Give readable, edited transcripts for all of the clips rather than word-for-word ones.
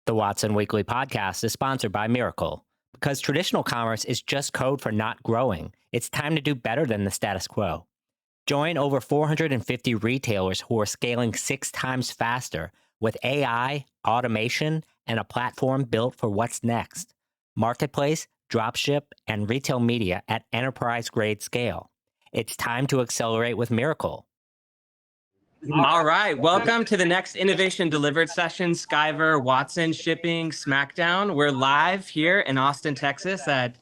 The Watson Weekly podcast is sponsored by Miracle. Because traditional commerce is just code for not growing, it's time to do better than the status quo. Join over 450 retailers who are scaling 6 times faster with AI, automation, and a platform built for what's next. Marketplace, dropship, and retail media at enterprise-grade scale. It's time to accelerate with Miracle. All right, welcome to the next Innovation Delivered session, Skiver, Watson, Shipping, Smackdown. We're live here in Austin, Texas at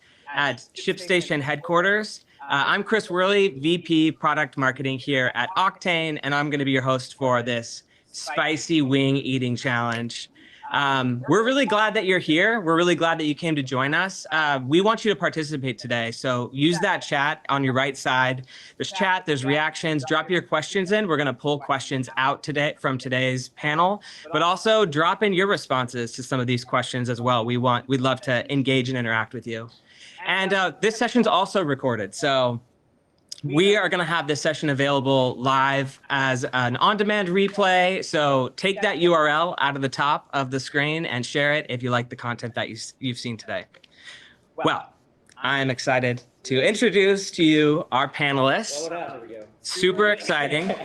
ShipStation headquarters. I'm Chris Worley, VP Product Marketing here at Octane, and I'm going to be your host for this spicy wing eating challenge. We're really glad that you're here. We're really glad that you came to join us. We want you to participate today. So use that chat on your right side. There's chat, there's reactions. Drop your questions in. We're going to pull questions out today from today's panel, but also drop in your responses to some of these questions as well. We'd love to engage and interact with you. And this session's also recorded. So we are going to have this session available live as an on-demand replay. So take that URL out of the top of the screen and share it if you like the content that you've seen today. Well, I'm excited to introduce to you our panelists. Super exciting.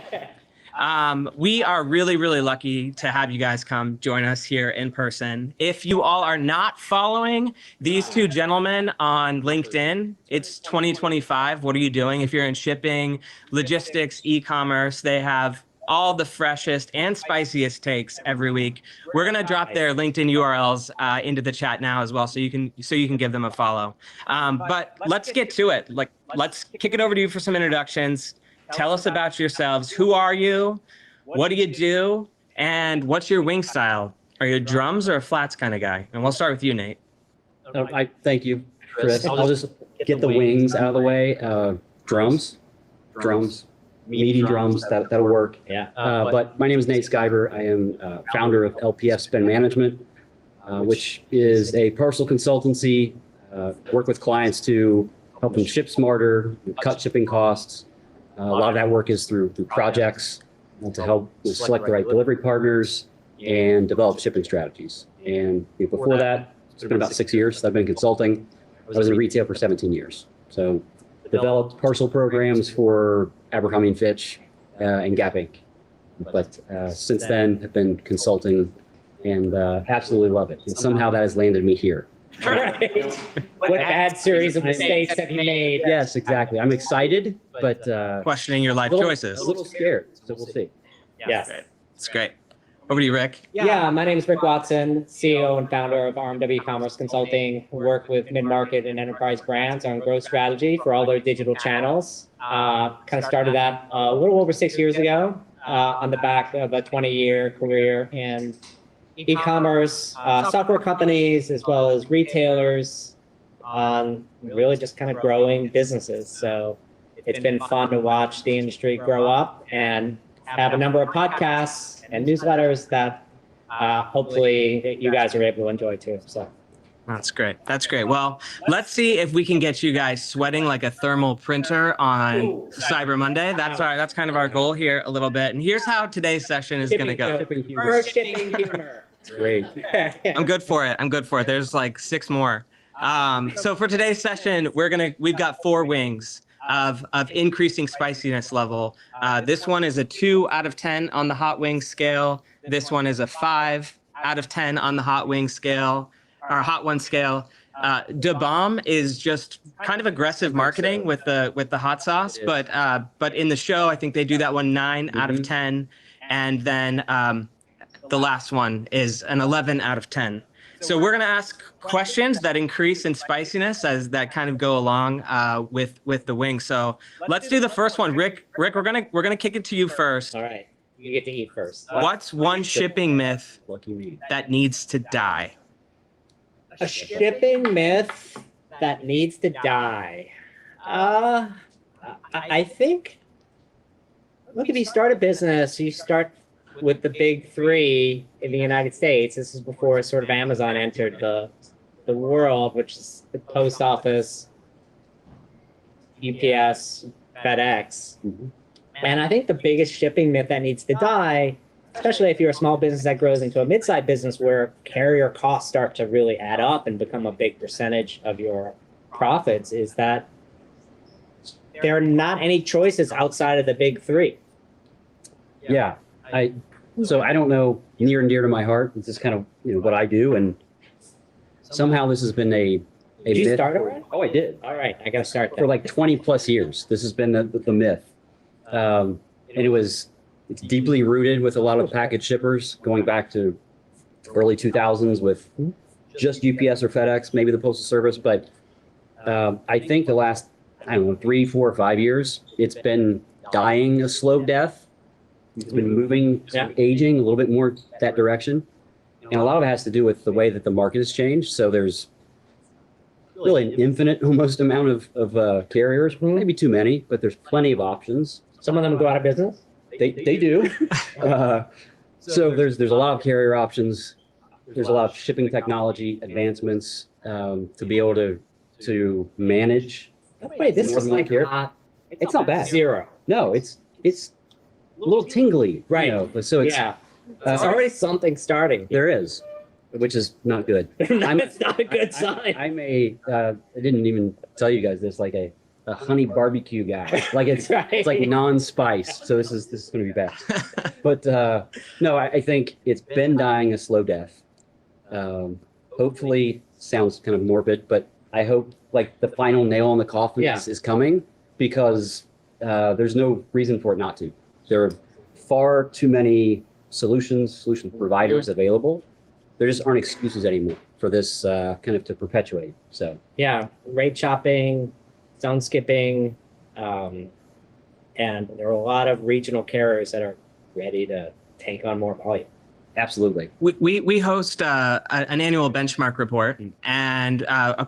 We are really, really lucky to have you guys come join us here in person. If you all are not following these two gentlemen on LinkedIn, it's 2025. What are you doing? If you're in shipping, logistics, e-commerce, they have all the freshest and spiciest takes every week. We're going to drop their LinkedIn URLs into the chat now as well, so you can give them a follow. But let's get to it. Let's kick it over to you for some introductions. Tell us about yourselves. Who are you? What do you do? And what's your wing style? Are you a drums or a flats kind of guy? And we'll start with you, Nate. Thank you, Chris. I'll just get the wings out of the way. Drums, meaty drums, that'll work. Yeah. But my name is Nate Skiver. I am founder of LPF Spend Management, which is a parcel consultancy. Work with clients to help them ship smarter, cut shipping costs. A lot of that work is through projects to help select the right delivery partners and develop shipping strategies. And before that, it's been about 6 years that I've been consulting. I was in retail for 17 years. So developed parcel programs for Abercrombie & Fitch and Gap Inc. But since then, have been consulting and absolutely love it. And somehow that has landed me here. Right. What bad series of mistakes have you made? Yes, exactly. I'm excited, but Questioning your life choices. A little scared, so we'll see. Yes. It's great. Over to you, Rick. Yeah, my name is Rick Watson, CEO and founder of RMW Commerce Consulting. We work with mid-market and enterprise brands on growth strategy for all their digital channels. Kind of started that a little over 6 years ago on the back of a 20-year career in e-commerce, software companies, as well as retailers on really just kind of growing businesses. So it's been fun to watch the industry grow up and have a number of podcasts and newsletters that hopefully you guys are able to enjoy too. So That's great. That's great. Well, let's see if we can get you guys sweating like a thermal printer on Cyber Monday. That's kind of our goal here a little bit. And here's how today's session is going to go. First shipping humor. Great. I'm good for it. I'm good for it. There's like 6 more. So for today's session, we've got 4 wings of increasing spiciness level. This one is a 2 out of 10 on the hot wing scale. This one is a 5 out of 10 on the hot wing scale, or hot one scale. Debunks is just kind of aggressive marketing with the hot sauce, but in the show, I think they do that one 9 out of 10, and then the last one is an 11 out of 10. So we're going to ask questions that increase in spiciness as that kind of go along with the wing. So let's do the first one. Rick, we're gonna kick it to you first. All right, you get to eat first. What's one shipping myth that needs to die? A shipping myth that needs to die. I think, look, if you start a business, you start with the big 3 in the United States. This is before sort of Amazon entered the world, which is the post office, UPS, FedEx. And I think the biggest shipping myth that needs to die especially if you're a small business that grows into a mid-sized business where carrier costs start to really add up and become a big percentage of your profits, is that there are not any choices outside of the big three. Yeah, so I don't know, near and dear to my heart. This is kind of what I do, and somehow this has been a Did you myth. start already? Oh, I did. All right, I gotta start For there. like 20 plus years. This has been the myth, and it's deeply rooted with a lot of package shippers going back to early 2000s with just UPS or FedEx, maybe the Postal Service, but I think the last 3, 4, or 5 years, it's been dying a slow death. It's been moving, aging a little bit more that direction. And a lot of it has to do with the way that the market has changed. So there's really an infinite almost amount of carriers, maybe too many, but there's plenty of options. Some of them go out of business. They do. So there's a lot of carrier options. There's a lot of shipping technology advancements to be able to manage. Wait, this More is than one like carrier. It's not bad. zero. No, it's a little tingly, Right. So it's It's already something starting. there is, which is not good. It's not a good sign. I'm a I didn't even tell you guys this, like a honey barbecue guy. Like it's like non-spice. So this is going to be bad. But no, I think it's been dying a slow death. Hopefully, sounds kind of morbid, but I hope like the final nail in the coffin is coming, because there's no reason for it not to. There are far too many solution providers available. There just aren't excuses anymore for this kind of to perpetuate. So Yeah, rate shopping, zone skipping, and there are a lot of regional carriers that are ready to take on more volume. absolutely. We host an annual benchmark report, and a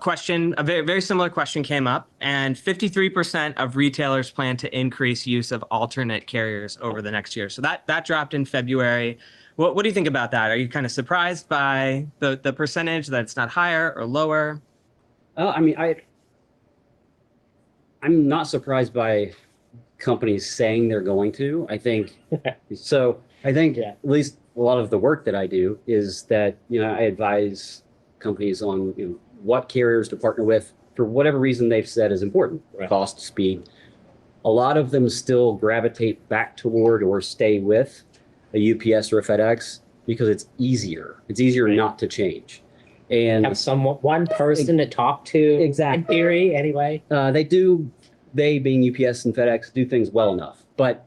very, very similar question came up, and 53% of retailers plan to increase use of alternate carriers over the next year. So that dropped in February. What do you think about that? Are you kind of surprised by the percentage that it's not higher or lower? I mean, I'm not surprised by companies saying they're going to. I think so. I think at least a lot of the work that I do is that I advise companies on what carriers to partner with for whatever reason they've said is important, cost, speed. A lot of them still gravitate back toward or stay with a UPS or a FedEx because it's easier. It's easier not to change. And Have one person to talk to. Exactly. In theory, anyway. They being UPS and FedEx do things well enough. But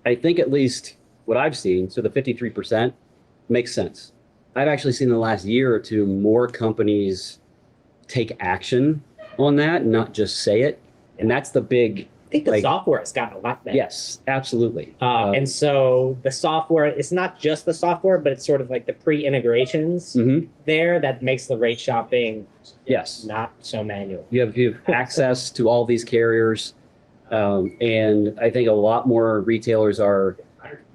I think at least what I've seen, so the 53% makes sense. I've actually seen in the last year or two more companies take action on that, not just say it. And that's the big. I think the software has gotten a lot better. Yes, absolutely. And so the software, it's not just the software, but it's sort of like the pre-integrations there that makes the rate shopping not so manual. You have access to all these carriers. And I think a lot more retailers are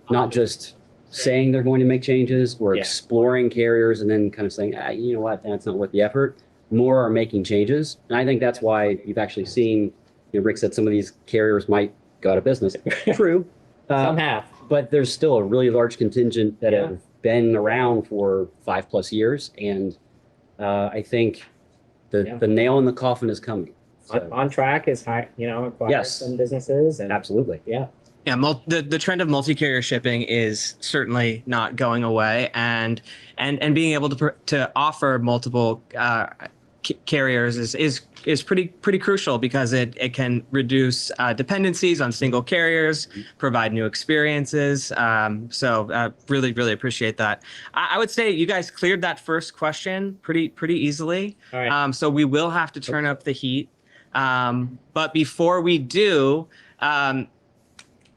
not just saying they're going to make changes or exploring carriers and then kind of saying, you know what, that's not worth the effort. More are making changes. And I think that's why you've actually seen, Rick said some of these carriers might go out of business. True. Some have. But there's still a really large contingent that have been around for 5+ years. And I think the nail in the coffin is coming. So, On track is high, acquire some businesses. And absolutely. Yeah. Yeah, the trend of multi-carrier shipping is certainly not going away, and being able to offer multiple carriers is pretty crucial, because it can reduce dependencies on single carriers, provide new experiences. So really appreciate that. I would say you guys cleared that first question pretty easily. All right. So we will have to turn up the heat. But before we do,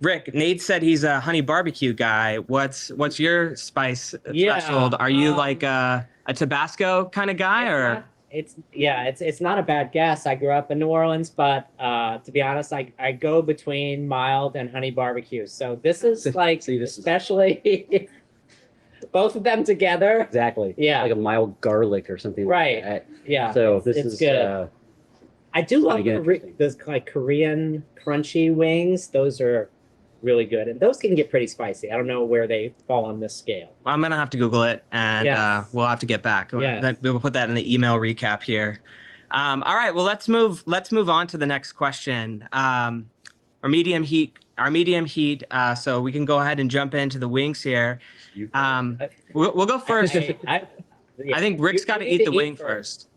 Rick, Nate said he's a honey barbecue guy. What's your spice threshold? Are you like a Tabasco kind of guy, or? It's not a bad guess. I grew up in New Orleans, but to be honest, I go between mild and honey barbecue. So this is like, especially both of them together. Exactly. Yeah. Like a mild garlic or something like that. Yeah. So this it's is good. I do love those like Korean crunchy wings. Those are really good. And those can get pretty spicy. I don't know where they fall on this scale. I'm gonna have to Google it, and Yes. we'll have to get back. Yes. We'll put that in the email recap here. All right, well, let's move on to the next question. Our medium heat. So we can go ahead and jump into the wings here. We'll go first. I think Rick's got to eat the wing first.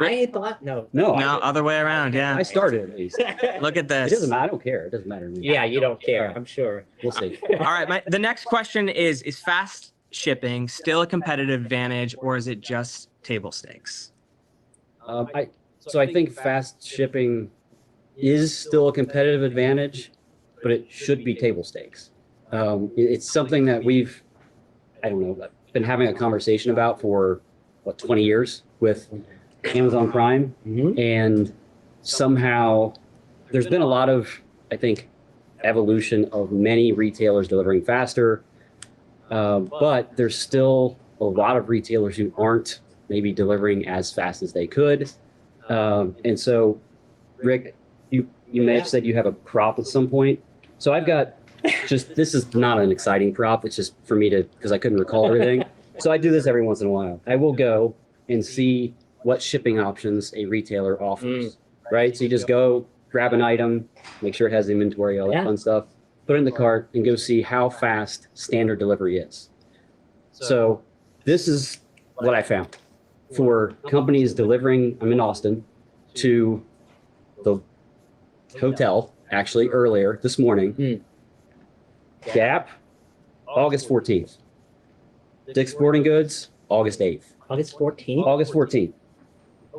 I ate the last. No. No, No, other way around. Yeah. I started at least. Look at It this. doesn't matter. I don't care. It doesn't matter to me. Yeah, you don't care. I'm sure. We'll see. All right. The next question is fast shipping still a competitive advantage, or is it just table stakes? I think fast shipping is still a competitive advantage, but it should be table stakes. It's something that we've, I don't know, been having a conversation about for 20 years with Amazon Prime. And somehow there's been a lot of, I think, evolution of many retailers delivering faster. But there's still a lot of retailers who aren't maybe delivering as fast as they could. And so, Rick, you may have said you have a prop at some point. So I've got this is not an exciting prop. It's just for me because I couldn't recall everything. So I do this every once in a while. I will go and see what shipping options a retailer offers, right? So you just go grab an item, make sure it has inventory, all that fun stuff, put it in the cart and go see how fast standard delivery is. So this is what I found for companies delivering, I'm in Austin, to the hotel actually earlier this morning. Gap, August 14th. Dick's Sporting Goods, August 8th. August 14th? August 14th.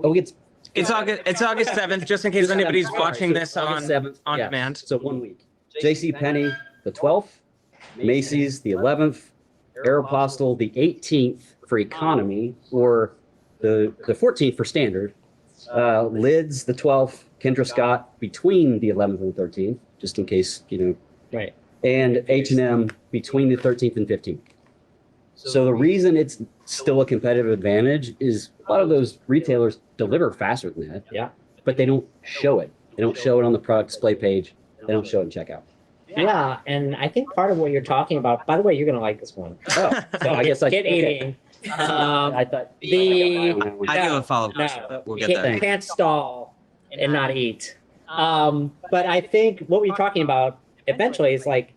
Oh, It's August 7th, just in case anybody's watching this on 7th, on demand. So 1 week. JCPenney, the 12th. Macy's, the 11th. Aeropostale, the 18th for economy, or the 14th for standard. Lids, the 12th. Kendra Scott, between the 11th and 13th, just in case, Right. And H&M between the 13th and 15th. So the reason it's still a competitive advantage is a lot of those retailers deliver faster than that. Yeah. But they don't show it. They don't show it on the product display page. They don't show it in checkout. Yeah, and I think part of what you're talking about, by the way, you're going to like this one. Oh, so I guess Get eating. I thought I do have a follow-up question, but we'll get there. You can't stall and not eat. But I think what we're talking about eventually is like,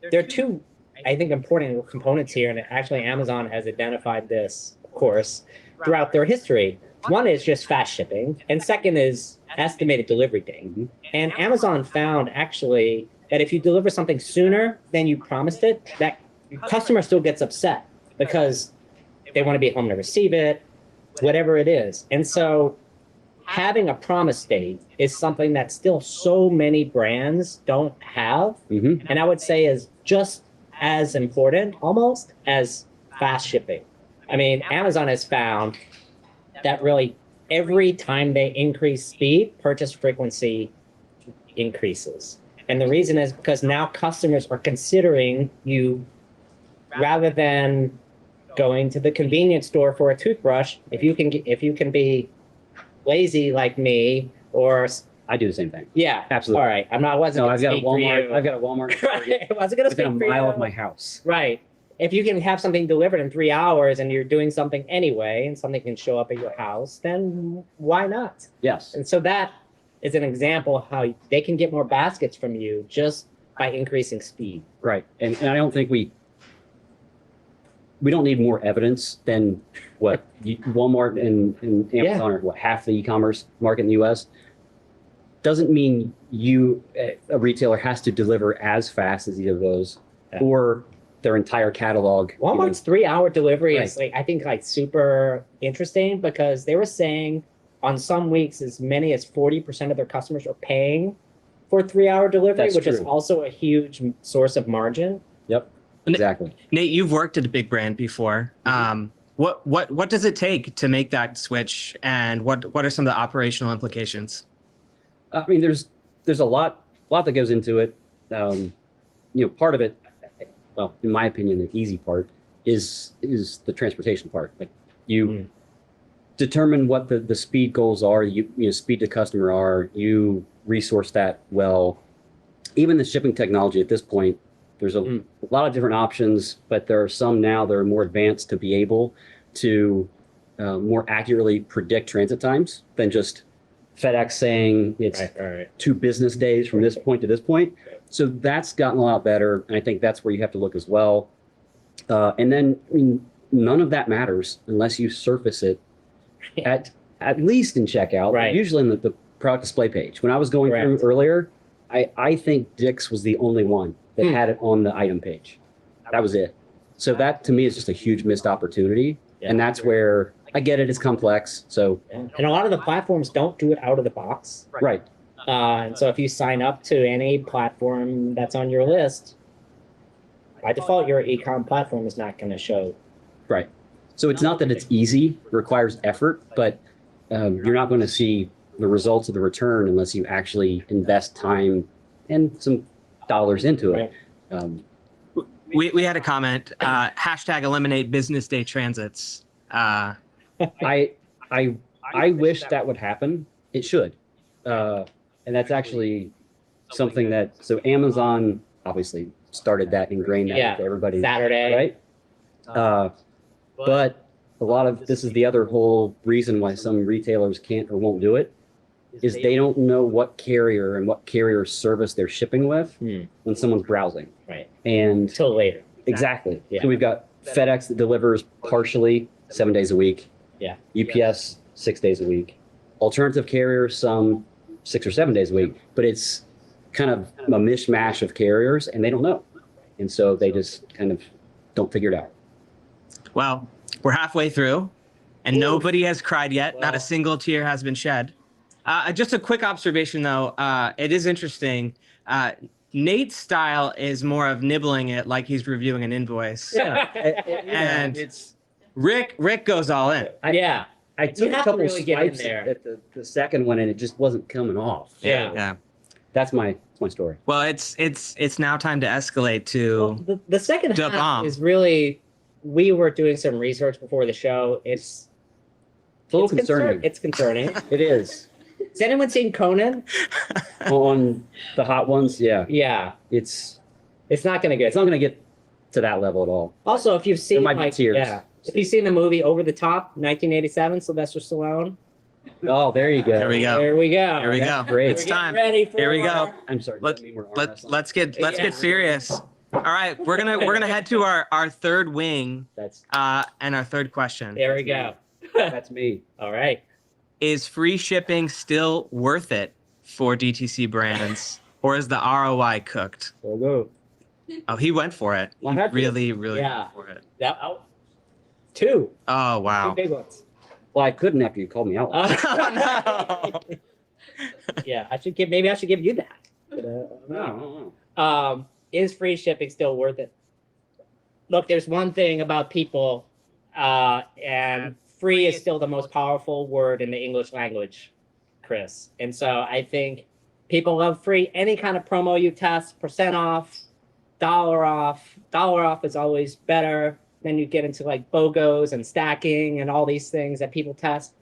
there are two, I think, important components here, and actually Amazon has identified this, of course, throughout their history. One is just fast shipping, and second is estimated delivery date. And Amazon found actually that if you deliver something sooner than you promised it, that customer still gets upset because they want to be home to receive it, whatever it is. And so having a promise date is something that still so many brands don't have. And I would say is just as important almost as fast shipping. I mean, Amazon has found that really every time they increase speed, purchase frequency increases. And the reason is because now customers are considering you rather than going to the convenience store for a toothbrush. If you can be lazy like me, or I do the same thing. yeah, Absolutely. All right, I've got a Walmart. I've got a Walmart Right. I wasn't gonna within a speak for mile you. of my house. Right. If you can have something delivered in 3 hours and you're doing something anyway, and something can show up at your house, then why not? Yes. And so that is an example of how they can get more baskets from you just by increasing speed. Right. And I don't think we don't need more evidence than what Walmart and Amazon are half the e-commerce market in the US. Doesn't mean a retailer has to deliver as fast as either of those or their entire catalog. Walmart's 3 hour delivery is Right. I think super interesting because they were saying on some weeks as many as 40% of their customers are paying for 3 hour delivery, That's which is true. also a huge source of margin. Yep. Exactly. Nate, you've worked at a big brand before. What does it take to make that switch, and what are some of the operational implications? I mean, there's a lot that goes into it. Part of it, well, in my opinion, the easy part is the transportation part. Like you determine what the speed goals are. You speed to customer are. You resource that well. even the shipping technology at this point, there's a lot of different options, but there are some now that are more advanced to be able to more accurately predict transit times than just FedEx saying it's 2 business days from this point to this point. So that's gotten a lot better. And I think that's where you have to look as well. And then, I mean, none of that matters unless you surface it at least in checkout, usually in the product display page. When I was going through earlier, I think Dick's was the only one that had it on the item page. That was it. So that to me is just a huge missed opportunity. And that's where I get it. It's complex. So, and a lot of the platforms don't do it out of the box. Right. And so if you sign up to any platform that's on your list, by default, your e-com platform is not going to show. Right. So it's not that it's easy, it requires effort, but you're not going to see the results of the return unless you actually invest time and some dollars into it. We had a comment, hashtag eliminate business day transits. I wish that would happen. It should. And that's actually something that, so Amazon obviously started that, ingrained that into everybody. Saturday. Right? But a lot of, this is the other whole reason why some retailers can't or won't do it, is they don't know what carrier and what carrier service they're shipping with when someone's browsing. Right. And Till later. Exactly. Yeah. So we've got FedEx that delivers partially 7 days a week. Yeah. UPS 6 days a week. Alternative carriers, some 6 or 7 days a week. But it's kind of a mishmash of carriers, and they don't know. And so they just kind of don't figure it out. Well, we're halfway through, and nobody has cried yet. Not a single tear has been shed. Just a quick observation, though. It is interesting. Nate's style is more of nibbling it like he's reviewing an invoice. Yeah. And it's Rick goes all in. I took a couple really get in swipes there. at the second one, and it just wasn't coming off. Yeah. That's my story. Well, it's now time to escalate to The second half bomb. is really, we were doing some research before the show. It's a little concerning. It's concerning. It is. Has anyone seen Conan? On the hot ones, yeah. Yeah. It's not going to get. It's not going to get to that level at all. Also, if you've seen might be tears. if you've seen the movie Over the Top, 1987, Sylvester Stallone. Oh, there you go. There we go. There we go. Here we go. Great. It's time. Ready for Here we go. I'm sorry. Let's get serious. All right, we're gonna head to our third wing. And our third question. There we go. That's me. All right. Is free shipping still worth it for DTC brands, or is the ROI cooked? We'll go. Oh, he went for it. Well, I had to. Really Yeah. went for it. Two. Oh, wow. Two big ones. Well, I couldn't after you called me out. Oh, no. Yeah, maybe I should give you that. No. Is free shipping still worth it? Look, there's one thing about people, and free is still the most powerful word in the English language, Chris. And so I think people love free. Any kind of promo you test, % off, $1 off. $1 off is always better. Then you get into like BOGOs and stacking and all these things that people test.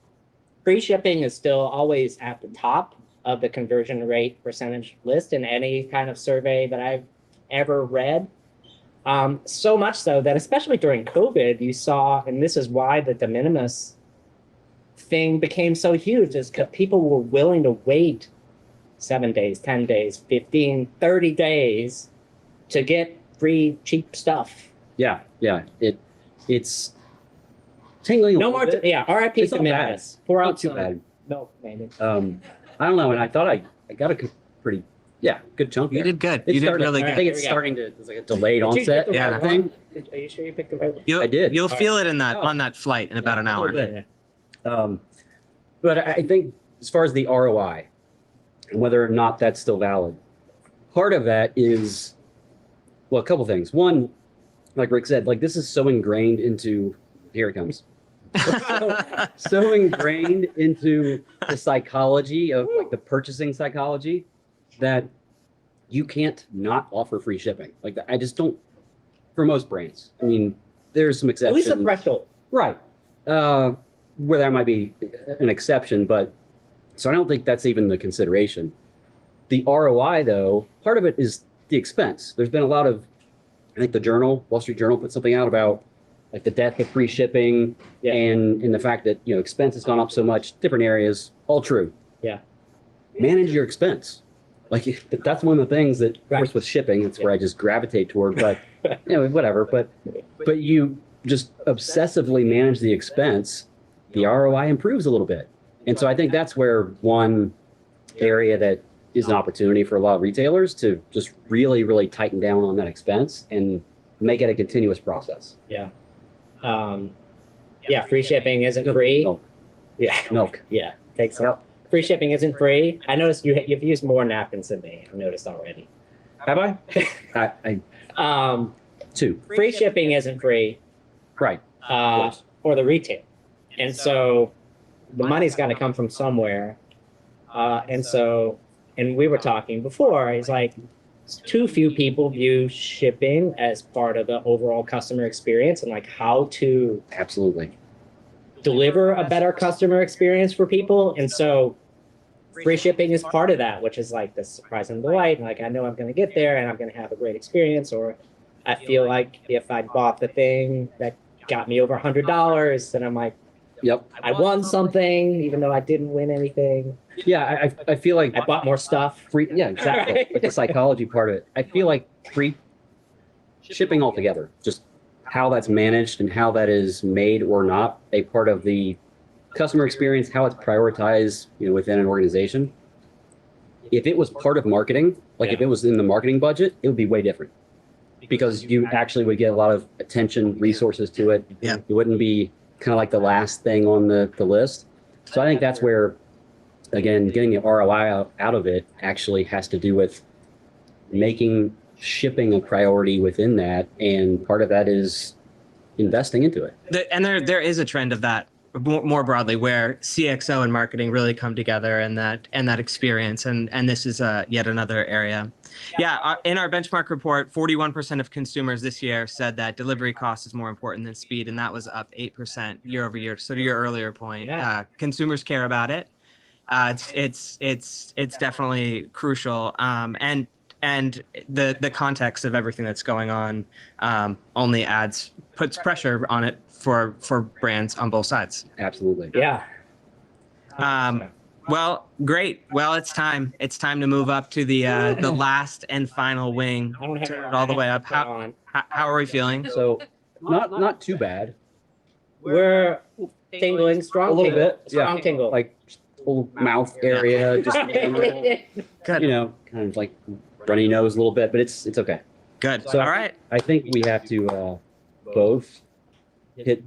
Free shipping is still always at the top of the conversion rate percentage list in any kind of survey that I've ever read. So much so that especially during COVID, you saw, and this is why the de minimis thing became so huge, is because people were willing to wait 7 days, 10 days, 15, 30 days to get free, cheap stuff. Yeah. It's tingling. No more. RIP It's de not minimis. bad. Pour Not out too some bad. milk, maybe. I don't know, and I thought I got a pretty good chunk. You there. did good. It You did started- really I good. think it's Here we go. starting to. It's like a delayed Did you onset. pick the right thing. one? Are you sure you picked the right one? I did. You'll feel it in Oh. on that flight in about an hour. A little bit. But I think as far as the ROI, and whether or not that's still valid, part of that is, well, a couple things. One, like Rick said, like this is so ingrained into, here it comes. so ingrained into the psychology of like the purchasing psychology that you can't not offer free shipping. Like I just don't, for most brands. I mean, there's some At exceptions. least a threshold. Right. Where that might be an exception, but so I don't think that's even the consideration. the ROI, though, part of it is the expense. There's been a lot of, I think the Journal, Wall Street Journal, put something out about like the death of free shipping and the fact that, expense has gone up so much, different areas, all true. Yeah. Manage your expense. Like that's one of the things that, of course, with shipping, it's where I just gravitate toward, but whatever. But you just obsessively manage the expense, the ROI improves a little bit. And so I think that's where one area that is an opportunity for a lot of retailers to just really, really tighten down on that expense and make it a continuous process. Yeah. Free shipping isn't free. Milk. Yeah. Milk. Yeah. Take some. Free shipping isn't free. I noticed you've used more napkins than me. I've noticed already. Have I? Two. Free shipping isn't free. Right. Or the retail. And so the money's got to come from somewhere. And we were talking before, it's like too few people view shipping as part of the overall customer experience and like how to Absolutely deliver a better customer experience for people. And so free shipping is part of that, which is like the surprise and delight. And like, I know I'm going to get there and I'm going to have a great experience. Or I feel like if I bought the thing that got me over $100, then I'm like, yep, I won something, even though I didn't win anything. Yeah, I feel like I bought more stuff. yeah, exactly. Right. Like the psychology part of it. I feel like free shipping altogether, just how that's managed and how that is made or not a part of the customer experience, how it's prioritized, within an organization. If it was part of marketing, like if it was in the marketing budget, it would be way different because you actually would get a lot of attention, resources to it. Yeah. It wouldn't be kind of like the last thing on the list. So I think that's where, again, getting the ROI out of it actually has to do with making shipping a priority within that. And part of that is investing into it. And there is a trend of that more broadly where CXO and marketing really come together and that experience. And this is yet another area. Yeah. In our benchmark report, 41% of consumers this year said that delivery cost is more important than speed. And that was up 8% year over year. So to your earlier point, consumers care about it. It's definitely crucial. And the context of everything that's going on only puts pressure on it for brands on both sides. Absolutely. Yeah. Well, great. Well, it's time. It's time to move up to the last and final wing. Turn it all the way up. How are we feeling? So not too bad. We're tingling, strong A little tingle, bit, strong yeah. tingle. Like whole mouth area, just Good. kind of like runny nose a little bit, but it's okay. Good. So All right. I think we have to both hit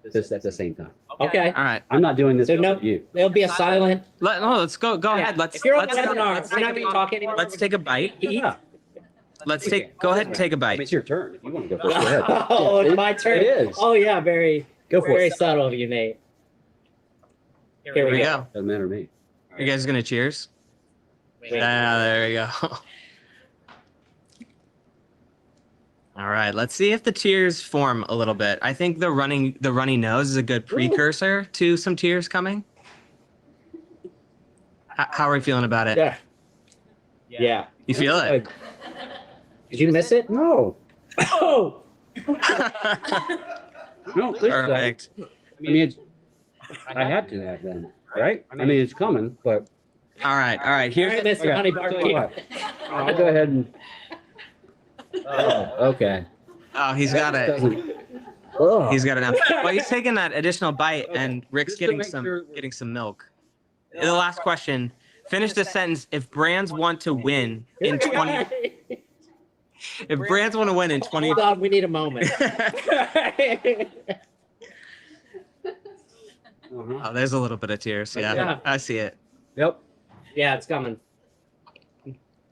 this at the same time. Okay. All right. I'm not doing this So for you. There'll be a silent. Let's go. Go ahead. If you're on let's the webinar, we're not going to talk anymore. let's take a bite. Yeah. Go ahead and take a I mean, bite. it's your turn. If you want to go first, go ahead. Oh, Yeah, it's my turn. It is. Oh yeah, very Go for very it. subtle of you, Nate. Here Here we we go. go. Doesn't matter to me. You guys gonna cheers? Wait. There we go. All right, let's see if the tears form a little bit. I think the runny nose is a good precursor to some tears coming. How are we feeling about it? Yeah. Yeah. You feel it? Did you miss it? No. Oh. No, please don't. Perfect. I mean, I had to have them, right? I mean, it's coming, but All right. All right, Here's Mr. Honey Tell you Barbecue. what, I'll go ahead and. Oh, okay. oh, he's got it. Doesn't- Ugh. He's got it now. Well, he's taking that additional bite, and Rick's Just to getting make sure- some milk. The last question. Finish the sentence. If brands want to win in 20, if brands want to win in 20, Hold on, we need a moment. Uh-huh. oh, there's a little bit of tears. Yeah, Yeah. I see it. Yep. Yeah, it's coming.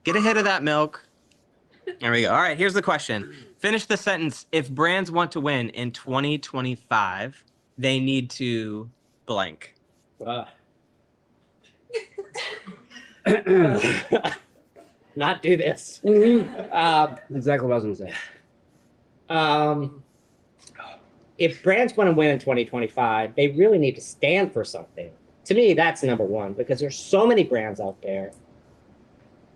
Get a hit of that milk. There we go. All right, here's the question. Finish the sentence. If brands want to win in 2025, they need to blank. Not do this. Exactly what I was going to say. If brands want to win in 2025, they really need to stand for something. To me, that's number one, because there's so many brands out there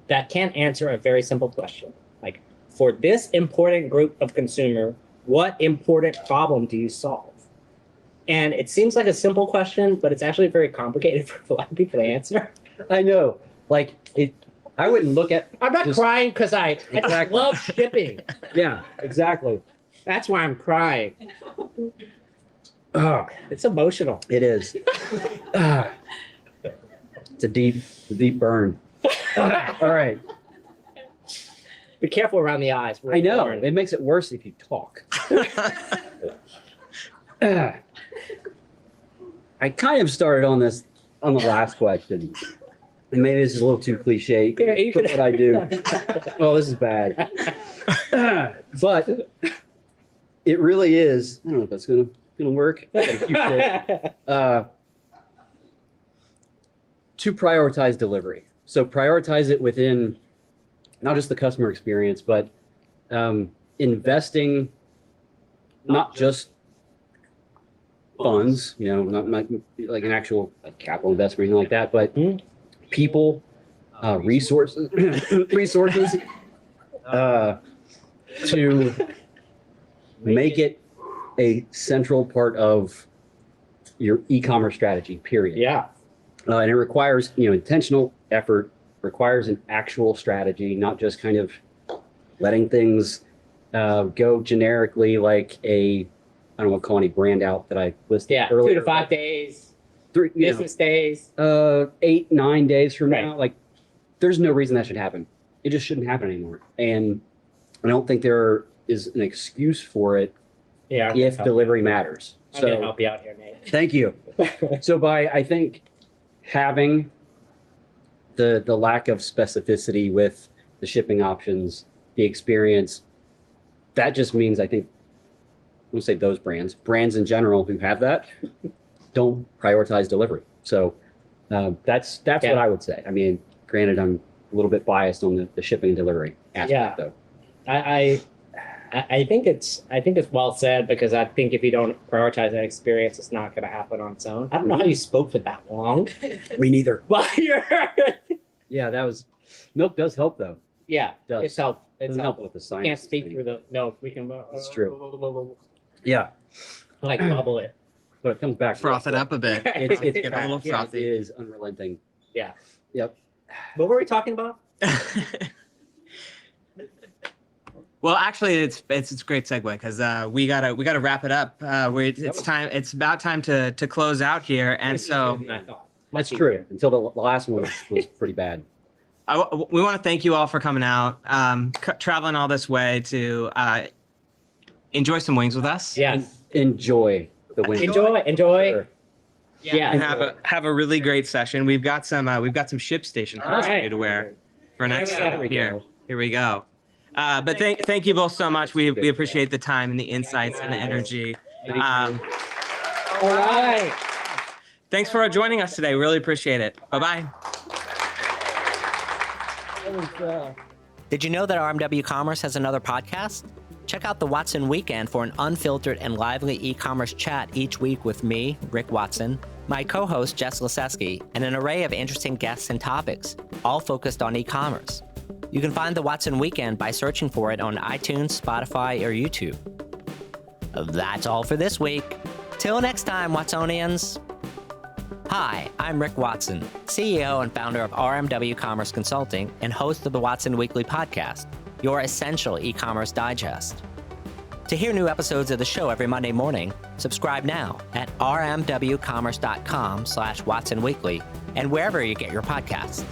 that can't answer a very simple question. Like, for this important group of consumer, what important problem do you solve? And it seems like a simple question, but it's actually very complicated for a lot of people to answer. I know. Like, I wouldn't look at. I'm not crying because I just Exactly. love shipping. Yeah, exactly. That's why I'm crying. Oh, It's emotional. it is. Ah. It's a deep burn. All right. Be careful around the eyes. I know. It makes it worse if you talk. Ah. I kind of started on the last question. And maybe this is a little too cliche. Yeah, you Look could- what I do. Oh, this is bad. But it really is. I don't know if that's gonna work. To prioritize delivery. So prioritize it within not just the customer experience, but investing not just funds, not like an actual capital investment or anything like that, but people, resources, to make it a central part of your e-commerce strategy, period. Yeah. And it requires, intentional effort, requires an actual strategy, not just kind of letting things go generically like I don't want to call any brand out that I listed Yeah. earlier. 2 to 5 days, 3, business days. 8, 9 days from Right. now. Like, there's no reason that should happen. It just shouldn't happen anymore. And I don't think there is an excuse for it Yeah. if delivery matters. I'm going to So help you out here, Nate. thank you. So I think having the lack of specificity with the shipping options, the experience, that just means I think, I won't say those brands in general who have that don't prioritize delivery. So that's what I would say. I mean, granted, I'm a little bit biased on the shipping and delivery aspect, though. I think it's well said, because I think if you don't prioritize that experience, it's not going to happen on its own. I don't know how you spoke for that long. Me neither. Well, Yeah, milk does help though. yeah, It does. it's helped. It's Doesn't help helpful. with the science. Can't speak through the no. We can. It's true. Yeah, Like bubble it. but it comes back. Froth it up a bit. It's Get a little it frothy. is unrelenting. Yeah. Yep. What were we talking about? Well, actually, it's a great segue, because we gotta wrap it up. It's about time to close out here, and so I thought. That's true. Until the last one was pretty bad. we want to thank you all for coming out, traveling all this way to enjoy some wings with us. Yeah. Enjoy the win. Enjoy. Sure. Yeah. And have a really great session. We've got some ShipStation All hats for right. you to wear for next There we time. go. Here we go. But thank you both so much. We appreciate the time and the insights and the energy. All right. Thanks for joining us today. Really appreciate it. Bye-bye. Did you know that RMW Commerce has another podcast? Check out the Watson Weekend for an unfiltered and lively e-commerce chat each week with me, Rick Watson, my co-host Jess Laseski, and an array of interesting guests and topics, all focused on e-commerce. You can find the Watson Weekend by searching for it on iTunes, Spotify, or YouTube. That's all for this week. Till next time, Watsonians. Hi, I'm Rick Watson, CEO and founder of RMW Commerce Consulting and host of the Watson Weekly Podcast, your essential e-commerce digest. To hear new episodes of the show every Monday morning, subscribe now at rmwcommerce.com/Watson Weekly and wherever you get your podcasts.